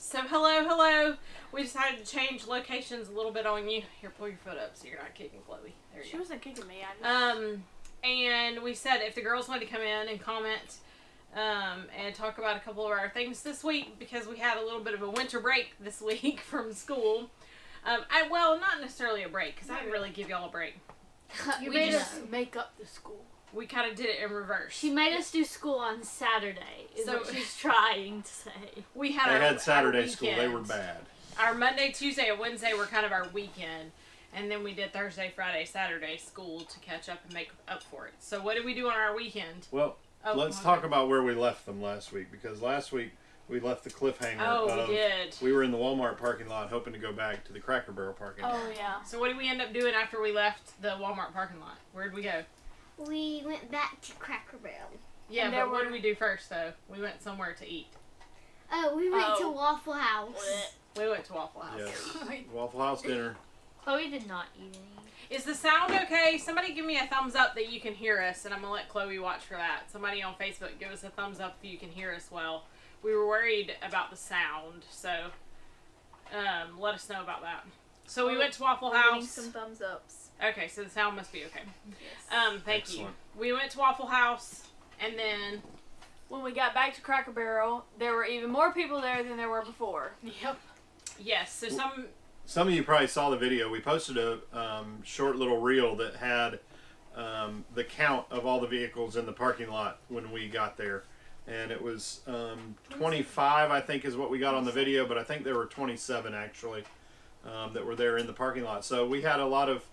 So hello. We decided to change locations a little bit on you. Here, pull your foot up so you're not kicking Chloe. There you She go. wasn't kicking me. I just... And we said if the girls wanted to come in and comment, and talk about a couple of our things this week because we had a little bit of a winter break this week from school. Well, not necessarily a break because I didn't really give y'all a break. You we made just- us make up the school. We kind of did it in reverse. She made us do school on Saturday, is So- what she's trying to say. We had They our, had Saturday our school. They were bad. Our Monday, Tuesday, and Wednesday were kind of our weekend. And then we did Thursday, Friday, Saturday school to catch up and make up for it. So what did we do on our weekend? Well, let's talk about where we left them last week, because last week we left the cliffhanger. Oh, we did. We were in the Walmart parking lot hoping to go back to the Cracker Barrel parking lot. Oh, yeah. So what did we end up doing after we left the Walmart parking lot? Where'd we go? We went back to Cracker Barrel. Yeah, And but there what were- did we do first, though? We went somewhere to eat. Oh, we went to Oh. Waffle House. We went to Waffle House. Yes. Waffle House dinner. Chloe did not eat any. Is the sound okay? Somebody give me a thumbs up that you can hear us, and I'm going to let Chloe watch for that. Somebody on Facebook, give us a thumbs up if you can hear us well. We were worried about the sound, so let us know about that. So we went to Waffle We're getting House. some thumbs ups. Okay, so the sound must be okay. Yes. Thank Excellent. you. We went to Waffle House, and then... When we got back to Cracker Barrel, there were even more people there than there were before. Yep. Yes, so Some of you probably saw the video. We posted a short little reel that had the count of all the vehicles in the parking lot when we got there. And it was 25, I think, is what we got on the video, but I think there were 27 actually that were there in the parking lot. So we had a lot of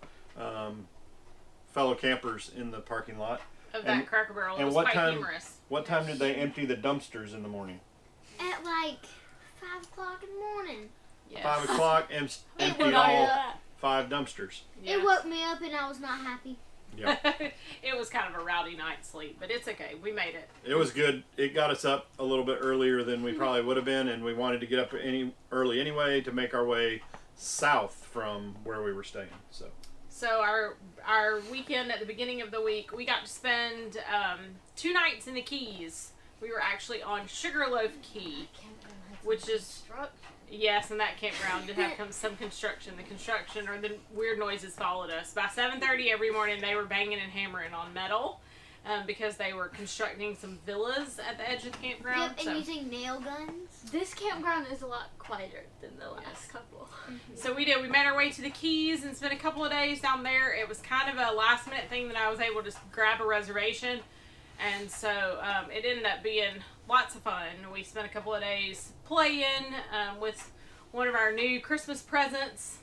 fellow campers in the parking lot. of that Cracker Barrel. It and was what quite time- humorous. What time did they empty the dumpsters in the morning? At like 5 o'clock in the morning. Yes. 5 o'clock, empty Would all I- 5 dumpsters. Yeah. It woke me up and I was not happy. Yeah. It was kind of a rowdy night's sleep, but it's okay. We made it. It was good. It got us up a little bit earlier than we probably would have been, and we wanted to get up early anyway to make our way south from where we were staying. So our weekend at the beginning of the week, we got to spend 2 nights in the Keys. We were actually on Sugarloaf Key, which is yes, and that campground did have some construction. The construction or the weird noises followed us. By 7:30 every morning, they were banging and hammering on metal because they were constructing some villas at the edge of the campground. Yep, and using nail guns. This campground is a lot quieter than the last Yes. couple. So we did. We made our way to the Keys and spent a couple of days down there. It was kind of a last minute thing that I was able to grab a reservation. And so it ended up being lots of fun. We spent a couple of days playing with one of our new Christmas presents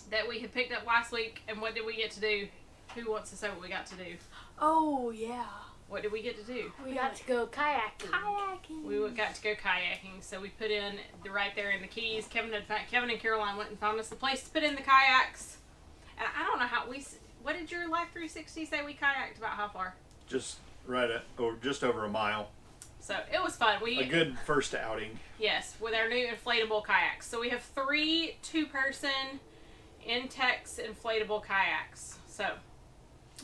that we had picked up last week. And what did we get to do? Who wants to say what we got to do? Oh, yeah. What did we get to do? We got to go kayaking. We got to go kayaking, so we put in right there in the Keys. Kevin and Caroline went and found us the place to put in the kayaks. And I don't know how what did your Life 360 say we kayaked about how far? Just just over a mile. So it was fun. A good first outing. Yes, with our new inflatable kayaks. So we have 3 2-person Intex inflatable kayaks. So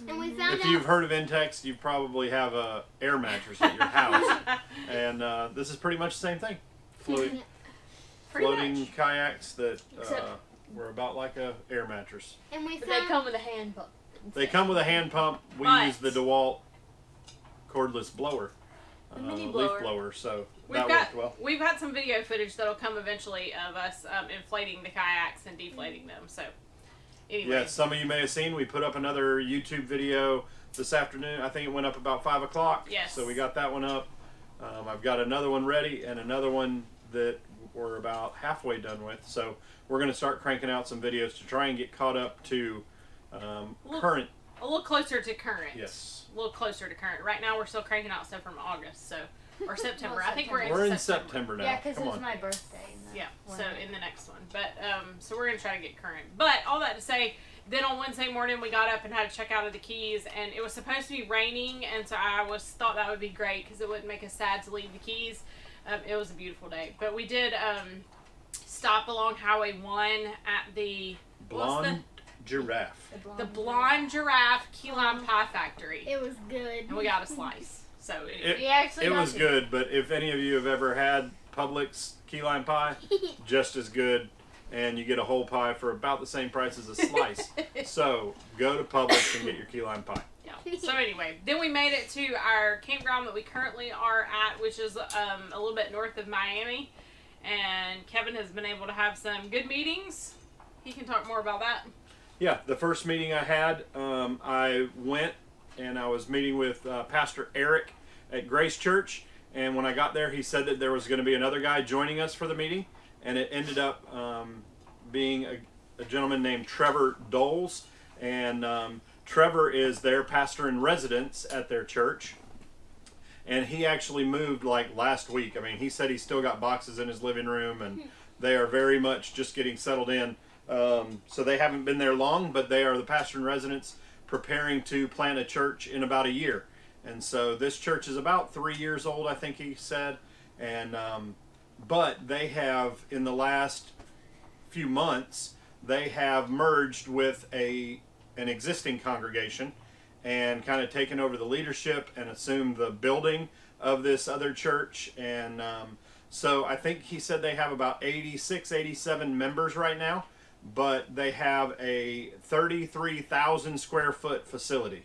And we found If out you've heard of Intex, you probably have a air mattress at your house, and this is pretty much the same thing. Pretty Floating much. kayaks that Except- were about like a air mattress. and we But found they come with a hand pump. They come with a hand pump. We But- use the DeWalt cordless blower, The mini leaf blower. blower, so We've that got worked well. we've got some video footage that'll come eventually of us inflating the kayaks and deflating them. So anyway, Yeah, some of you may have seen, we put up another YouTube video this afternoon. I think it went up about 5 o'clock. Yes. So we got that one up. I've got another one ready and another one that we're about halfway done with. So we're going to start cranking out some videos to try and get caught up to current. a little closer to current. Yes. A little closer to current. Right now we're still cranking out stuff from August, so or September. Well, I think we're in We're in September. September now. Yeah, because Come it was on. my birthday. Yeah, so in the next one. But, so we're going to try to get current. But, all that to say, then on Wednesday morning, we got up and had to check out of the Keys, and it was supposed to be raining, and so I thought that would be great, because it wouldn't make us sad to leave the Keys. It was a beautiful day. But we did stop along Highway 1 at the... Blonde giraffe. The Blonde Giraffe Key Lime Pie Factory. it was good. And we got a slice. So, It- We actually It got was to- good, but if any of you have ever had Publix key lime pie, just as good, and you get a whole pie for about the same price as a slice. So go to Publix and get your key lime pie. Yeah. So anyway, then we made it to our campground that we currently are at, which is a little bit north of Miami. And Kevin has been able to have some good meetings. He can talk more about that. Yeah, the first meeting I had, I went and I was meeting with Pastor Eric at Grace Church. And when I got there, he said that there was going to be another guy joining us for the meeting. And it ended up being a gentleman named Trevor Doles. And Trevor is their pastor in residence at their church. And he actually moved like last week. I mean, he said he's still got boxes in his living room, and they are very much just getting settled in. So they haven't been there long, but they are the pastor in residence preparing to plant a church in about a year. And so this church is about 3 years old, I think he said. And but they have, in the last few months, they have merged with an existing congregation and kind of taken over the leadership and assumed the building of this other church. And so I think he said they have about 86, 87 members right now, but they have a 33,000 square foot facility.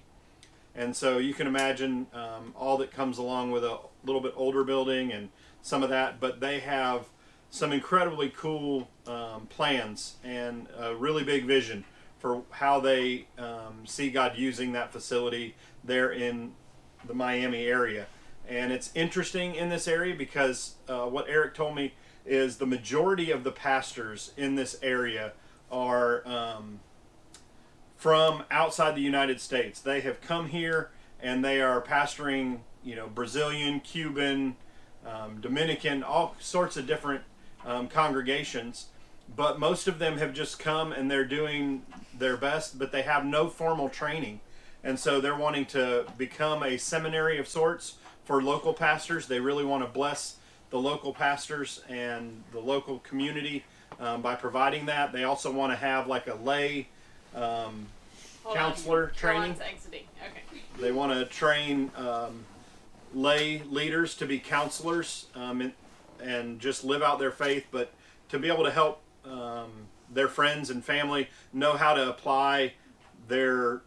And so you can imagine all that comes along with a little bit older building and some of that, but they have some incredibly cool plans and a really big vision for how they see God using that facility there in the Miami area. And it's interesting in this area because what Eric told me is the majority of the pastors in this area are from outside the United States. They have come here and they are pastoring, Brazilian, Cuban, Dominican, all sorts of different congregations. But most of them have just come and they're doing their best, but they have no formal training. And so they're wanting to become a seminary of sorts for local pastors. They really want to bless the local pastors and the local community by providing that. They also want to have like a lay counselor training. Exiting. Okay. They want to train lay leaders to be counselors and just live out their faith, but to be able to help their friends and family know how to apply their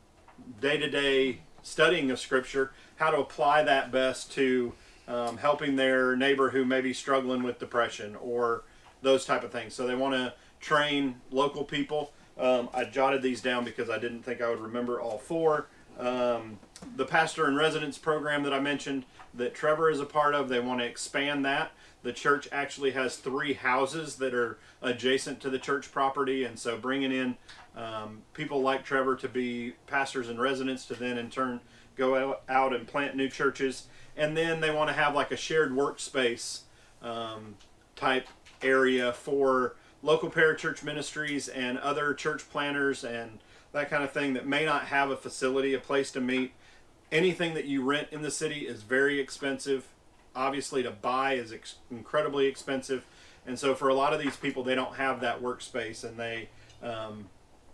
day-to-day studying of Scripture, how to apply that best to helping their neighbor who may be struggling with depression or those type of things. So they want to train local people. I jotted these down because I didn't think I would remember all four. The pastor in residence program that I mentioned that Trevor is a part of, they want to expand that. The church actually has 3 houses that are adjacent to the church property, and so bringing in people like Trevor to be pastors in residence to then in turn go out and plant new churches. And then they want to have like a shared workspace type area for local parachurch ministries and other church planners and that kind of thing that may not have a facility, a place to meet. Anything that you rent in the city is very expensive. Obviously, to buy is incredibly expensive, and so for a lot of these people, they don't have that workspace, and they,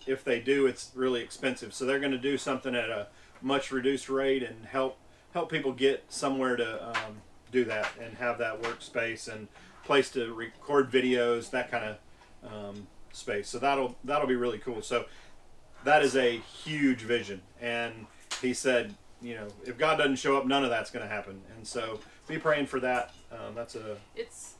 if they do, it's really expensive. So they're going to do something at a much reduced rate and help people get somewhere to do that and have that workspace and place to record videos, that kind of space. So that'll be really cool. So that is a huge vision, and he said, if God doesn't show up, none of that's going to happen. And so be praying for that. It's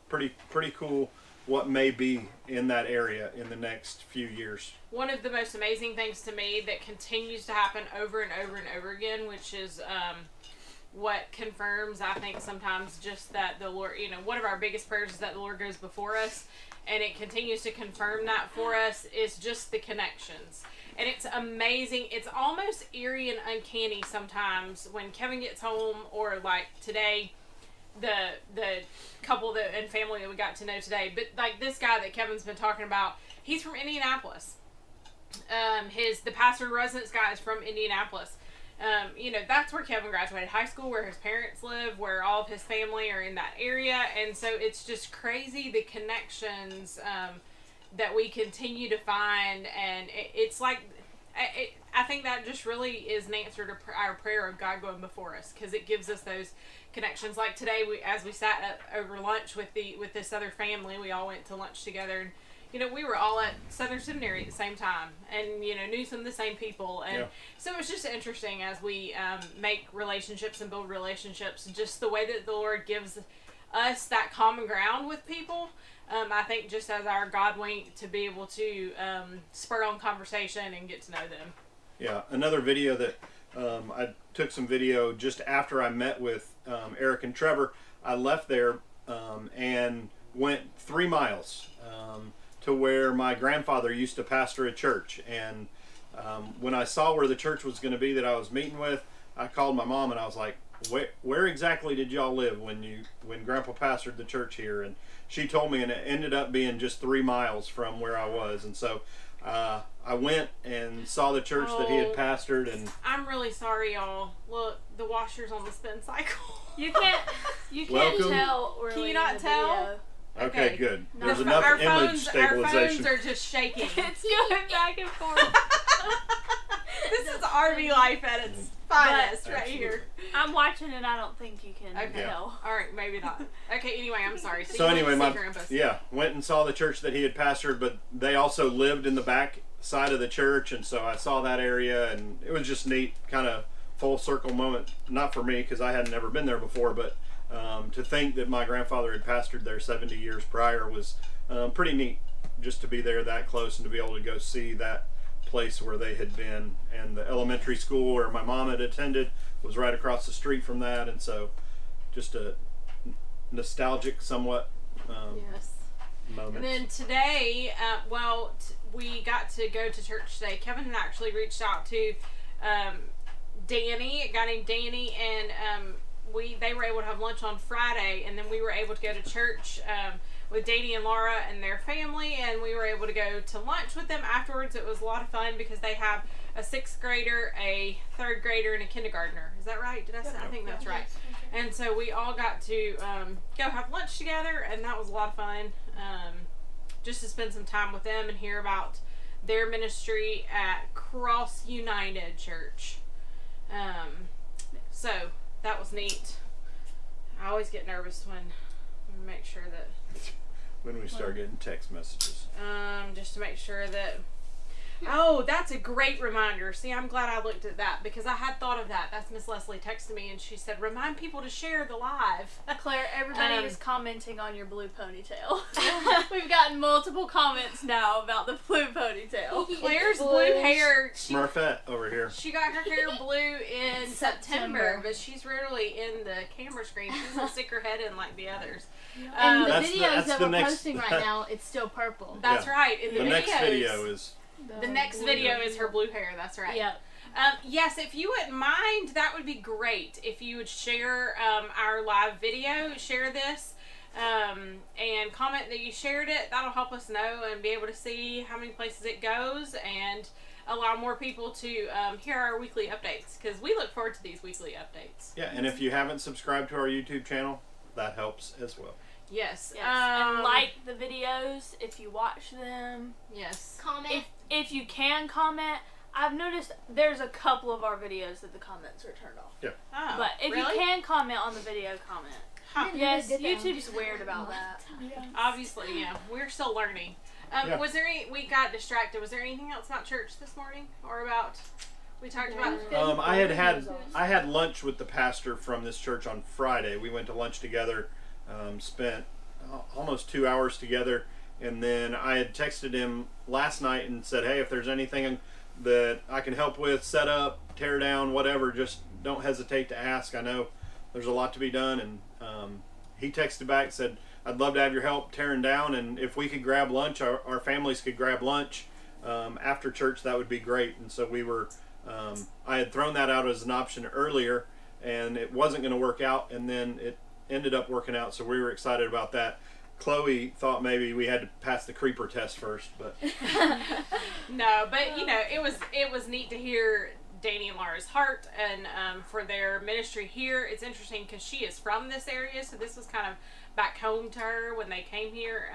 pretty cool what may be in that area in the next few years. One of the most amazing things to me that continues to happen over and over and over again, which is what confirms, I think, sometimes just that the Lord, one of our biggest prayers is that the Lord goes before us, and it continues to confirm that for us, is just the connections. And it's amazing. It's almost eerie and uncanny sometimes when Kevin gets home, or like today, the couple and family that we got to know today. But like this guy that Kevin's been talking about, he's from Indianapolis. The pastor in residence guy is from Indianapolis. That's where Kevin graduated high school, where his parents live, where all of his family are in that area. And so it's just crazy the connections that we continue to find. And it's like I think that just really is an answer to our prayer of God going before us, because it gives us those connections. Like today, as we sat over lunch with this other family, we all went to lunch together, and we were all at Southern Seminary at the same time, and knew some of the same people, and so it's just interesting as we make relationships and build relationships, just the way that the Lord gives us that common ground with people. I think just as our God wink to be able to spur on conversation and get to know them. Yeah, another video that I took some video just after I met with Eric and Trevor. I left there and went 3 miles to where my grandfather used to pastor a church. And when I saw where the church was going to be that I was meeting with, I called my mom and I was like, where exactly did y'all live when Grandpa pastored the church here? And she told me, and it ended up being just 3 miles from where I was. And so I went and saw the church that he had pastored. And I'm really sorry, y'all. Look, the washer's on the spin cycle. You can't Welcome. tell. Really, Can you not in the tell? video. Okay, good. No, There's but enough our image stabilization. Our phones are just shaking. It's going back and forth. This is RV life at its finest right Absolutely. here. I'm watching and I don't think you can Okay. tell. All right, maybe not. Okay, anyway, I'm sorry. So you anyway, wanted to say Grandpa's. went and saw the church that he had pastored, but they also lived in the back side of the church, and so I saw that area, and it was just neat, kind of full circle moment. Not for me because I had never been there before, but to think that my grandfather had pastored there 70 years prior was pretty neat, just to be there that close and to be able to go see that place where they had been. And the elementary school where my mom had attended was right across the street from that, and so just a nostalgic somewhat Yes. moment. And then today, we got to go to church today. Kevin had actually reached out to Danny, a guy named Danny, and they were able to have lunch on Friday, and then we were able to go to church with Danny and Laura and their family, and we were able to go to lunch with them afterwards. It was a lot of fun because they have a 6th grader, a 3rd grader, and a kindergartner. Is that right? Did I say? I think that's right. And so we all got to go have lunch together, and that was a lot of fun. Just to spend some time with them and hear about their ministry at Cross United Church. So that was neat. I always get nervous when make sure that when we start getting text messages. just to make sure that. Oh, that's a great reminder. See, I'm glad I looked at that because I had thought of that. That's Miss Leslie texted me and she said, remind people to share the live. Claire, everybody is commenting on your blue ponytail. We've gotten multiple comments now about the blue ponytail. Claire's blue hair. Smurfette over here. She got her hair blue in September, but she's rarely in the camera screen. She doesn't stick her head in like the others. And the That's videos that the we're next- posting right now, it's still purple. That's right. In The the next videos, video is the next video is her blue hair. That's right. Yep. Yes, if you wouldn't mind, that would be great. If you would share our live video, share this, and comment that you shared it. That'll help us know and be able to see how many places it goes and allow more people to hear our weekly updates, because we look forward to these weekly updates. yeah. And if you haven't subscribed to our YouTube channel, that helps as well. Yes. Yes, and like the videos if you watch them. Yes. Comment. If you can comment, I've noticed there's a couple of our videos that the comments are turned off. Oh, But if really? you can comment on the video, comment. Huh. Yes, did that. YouTube's weird about that. Obviously, yeah. We're still learning. Yeah. Was there we got distracted. Was there anything else about church this morning? Or about, we talked about... I had lunch with the pastor from this church on Friday. We went to lunch together, spent almost 2 hours together, and then I had texted him last night and said, hey, if there's anything that I can help with, set up, tear down, whatever, just don't hesitate to ask. I know there's a lot to be done. And he texted back, said, I'd love to have your help tearing down, and if we could grab lunch, our families could grab lunch after church, that would be great. And so we were, I had thrown that out as an option earlier, and it wasn't going to work out, and then it ended up working out, so we were excited about that. Chloe thought maybe we had to pass the creeper test first, but No, but it was neat to hear Danny and Laura's heart and for their ministry here. It's interesting because she is from this area, so this was kind of back home to her when they came here.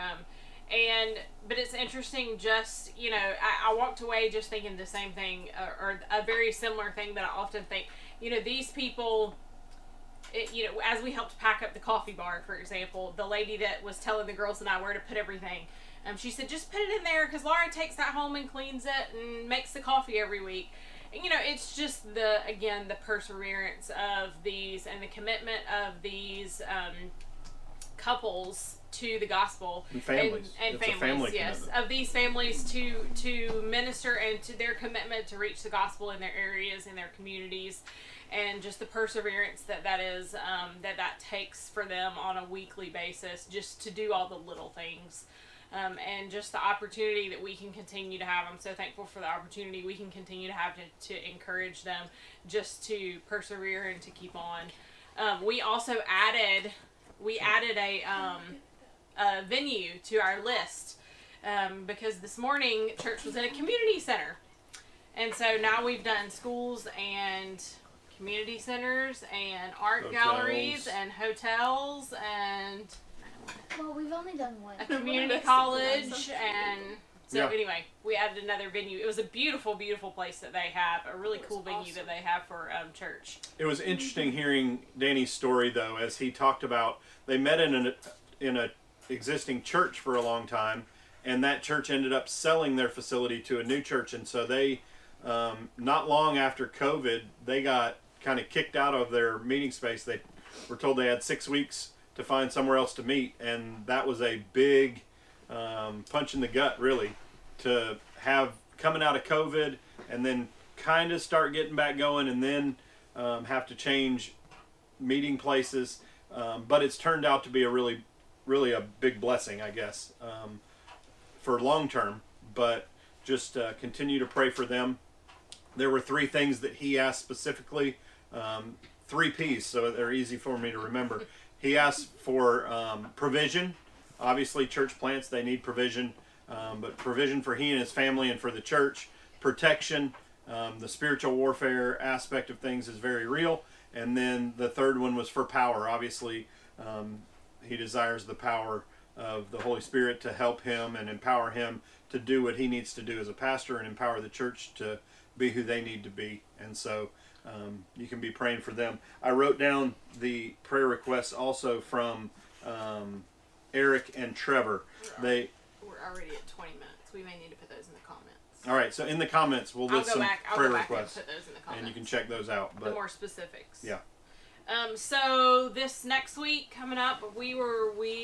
But it's interesting, just, I walked away just thinking the same thing, or a very similar thing that I often think, these people, as we helped pack up the coffee bar, for example, the lady that was telling the girls and I where to put everything, she said, just put it in there, because Laura takes that home and cleans it and makes the coffee every week. And, it's just the perseverance of these and the commitment of these couples to the gospel and families, and it's families, a family yes, commitment. of these families to minister, and to their commitment to reach the gospel in their areas, in their communities, and just the perseverance that is that takes for them on a weekly basis, just to do all the little things, and just the opportunity that we can continue to have. I'm so thankful for the opportunity we can continue to have to encourage them just to persevere and to keep on. We also added a venue to our list, because this morning church was in a community center, and so now we've done schools and community centers and art Hotels. galleries and hotels and Well, we've only done one. a community college, and so Yeah. anyway, we added another venue. It was a beautiful place that they have, a really cool venue awesome. that they have for church. It was interesting hearing Danny's story, though, as he talked about they met in a existing church for a long time, and that church ended up selling their facility to a new church, and so they, not long after COVID, they got kind of kicked out of their meeting space. They were told they had 6 weeks to find somewhere else to meet, and that was a big punch in the gut, really, to have coming out of COVID and then kind of start getting back going, and then have to change meeting places. But it's turned out to be a really a big blessing, I guess, for long term. But just continue to pray for them. There were 3 things that he asked specifically, 3 P's, so they're easy for me to remember. He asked for provision. Obviously, church plants, they need provision, but provision for he and his family and for the church. Protection, the spiritual warfare aspect of things is very real. And then the third one was for power. Obviously, he desires the power of the Holy Spirit to help him and empower him to do what he needs to do as a pastor, and empower the church to be who they need to be. And so you can be praying for them. I wrote down the prayer requests also from Eric and Trevor. We're already at 20 minutes. We may need to put those in the comments. All right, so in the comments we'll I'll list go some back prayer and requests, put those in the comments. and you can check those out. The But more specifics. yeah. So this next week coming up, we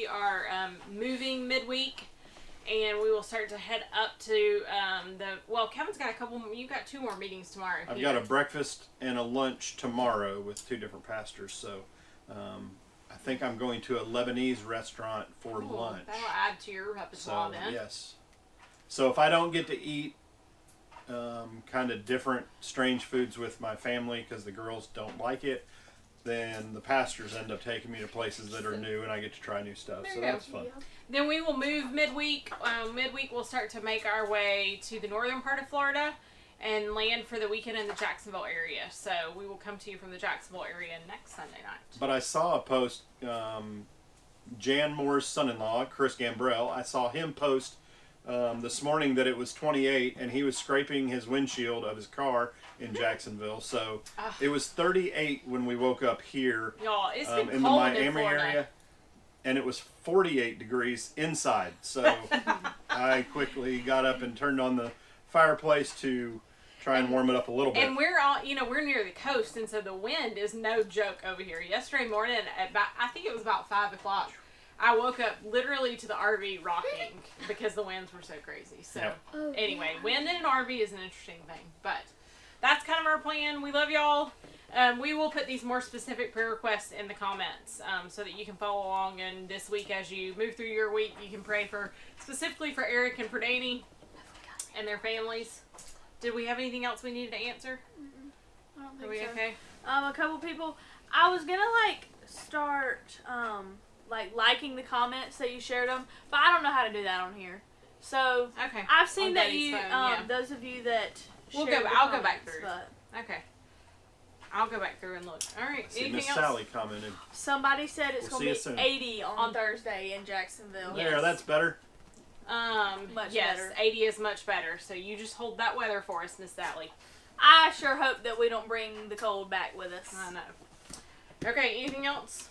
are moving midweek, and we will start to head up to Kevin's got you've got 2 more meetings tomorrow. I've got a breakfast and a lunch tomorrow with 2 different pastors, so I think I'm going to a Lebanese restaurant for lunch. That'll add to your repertoire So then. yes. So if I don't get to eat kind of different strange foods with my family because the girls don't like it, then the pastors end up taking me to places that are new, and I get to try new stuff. There So you go. that's fun. Then we will move midweek. Midweek we'll start to make our way to the northern part of Florida and land for the weekend in the Jacksonville area. So we will come to you from the Jacksonville area next Sunday night. But I saw a post, Jan Moore's son-in-law, Chris Gambrell, I saw him post this morning that it was 28, and he was scraping his windshield of his car in Jacksonville. So it was 38 when we woke up here Y'all, it's been in the cold in Miami Florida. area, and it was 48 degrees inside. So I quickly got up and turned on the fireplace to try and warm it up a little bit. And we're we're near the coast, and so the wind is no joke over here. Yesterday morning at I think it was about 5 o'clock, I woke up literally to the RV rocking because the winds were so crazy. So Yep. anyway, wind in an RV is an interesting thing, but that's kind of our plan. We love y'all. We will put these more specific prayer requests in the comments so that you can follow along. And this week, as you move through your week, you can pray specifically for Eric and for Danny and their families. Did we have anything else we needed to answer? I don't Are think we so. okay? A couple people. I was gonna start liking the comments that you shared them, but I don't know how to do that on here. So Okay. I've seen On that Betty's you, phone, yeah. those of you that We'll shared go- the I'll go back comments, through. But Okay. I'll go back through and look. All right. See, Anything Miss else? Sally commented. somebody said it's We'll gonna see be you soon. 80 on Thursday in Jacksonville. Yeah. There, that's better. Much yes, better. 80 is much better. So you just hold that weather for us, Miss Sally. I sure hope that we don't bring the cold back with us. I know. Okay, anything else?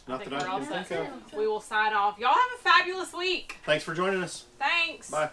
Not think that I we're all can set. think of. We will sign off. Y'all have a fabulous week. Thanks for joining us. Thanks. Bye.